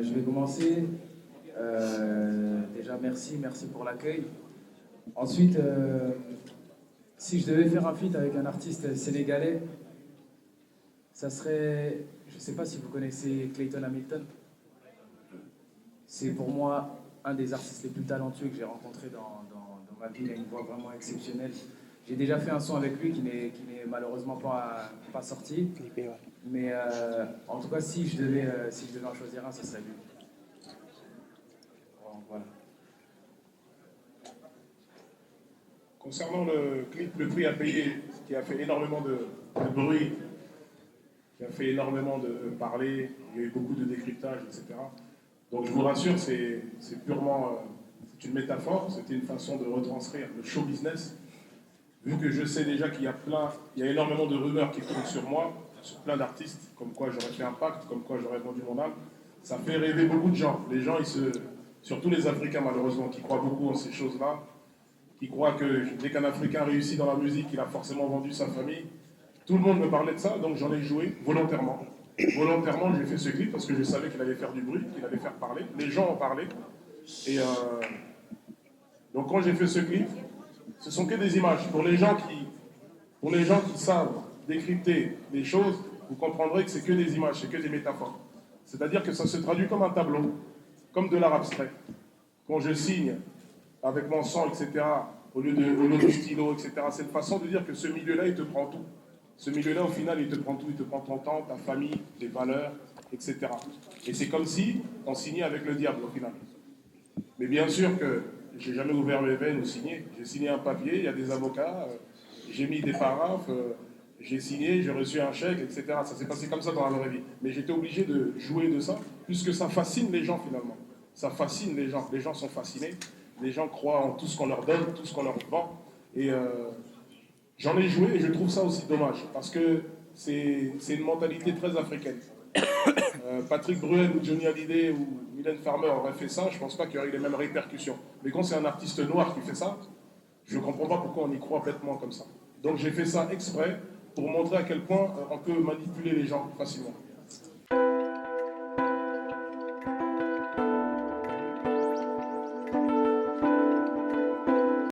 Je vais commencer. Déjà, merci pour l'accueil. Ensuite, si je devais faire un feat avec un artiste sénégalais, ça serait, je ne sais pas si vous connaissez Clayton Hamilton. C'est pour moi un des artistes les plus talentueux que j'ai rencontré dans ma vie. Il a une voix vraiment exceptionnelle. J'ai déjà fait un son avec lui qui n'est malheureusement pas sorti. Mais en tout cas, si je devais en choisir un, ce serait lui. Bon, voilà. Concernant le clip, le prix à payer, qui a fait énormément de bruit, qui a fait énormément de parler, il y a eu beaucoup de décryptage, etc. Donc je vous rassure, c'est purement c'est une métaphore, c'était une façon de retranscrire le show business. Vu que je sais déjà il y a énormément de rumeurs qui tournent sur moi, sur plein d'artistes, comme quoi j'aurais fait un pacte, comme quoi j'aurais vendu mon âme, ça fait rêver beaucoup de gens. Les gens, surtout les Africains malheureusement, qui croient beaucoup en ces choses-là, qui croient que dès qu'un Africain réussit dans la musique, il a forcément vendu sa famille. Tout le monde me parlait de ça, donc j'en ai joué volontairement. Volontairement, j'ai fait ce clip parce que je savais qu'il allait faire du bruit, qu'il allait faire parler. Les gens en parlaient. Et donc quand j'ai fait ce clip, ce sont que des images. Pour les gens qui savent décrypter les choses, vous comprendrez que c'est que des images, c'est que des métaphores. C'est-à-dire que ça se traduit comme un tableau, comme de l'art abstrait. Quand je signe avec mon sang, etc., au lieu du stylo, etc., c'est une façon de dire que ce milieu-là, il te prend tout. Ce milieu-là, au final, il te prend tout. Il te prend ton temps, ta famille, tes valeurs, etc. Et c'est comme si on signait avec le diable, au final. Mais bien sûr que j'ai jamais ouvert mes veines ou signé. J'ai signé un papier, il y a des avocats, j'ai mis des paraphes, j'ai signé, j'ai reçu un chèque, etc. Ça s'est passé comme ça dans la vraie vie. Mais j'étais obligé de jouer de ça, puisque ça fascine les gens finalement. Ça fascine les gens. Les gens sont fascinés. Les gens croient en tout ce qu'on leur donne, tout ce qu'on leur vend. Et j'en ai joué et je trouve ça aussi dommage, parce que c'est une mentalité très africaine. Patrick Bruel ou Johnny Hallyday ou Mylène Farmer auraient fait ça, je ne pense pas qu'il y aurait eu les mêmes répercussions. Mais quand c'est un artiste noir qui fait ça, je ne comprends pas pourquoi on y croit bêtement comme ça. Donc j'ai fait ça exprès pour montrer à quel point on peut manipuler les gens facilement.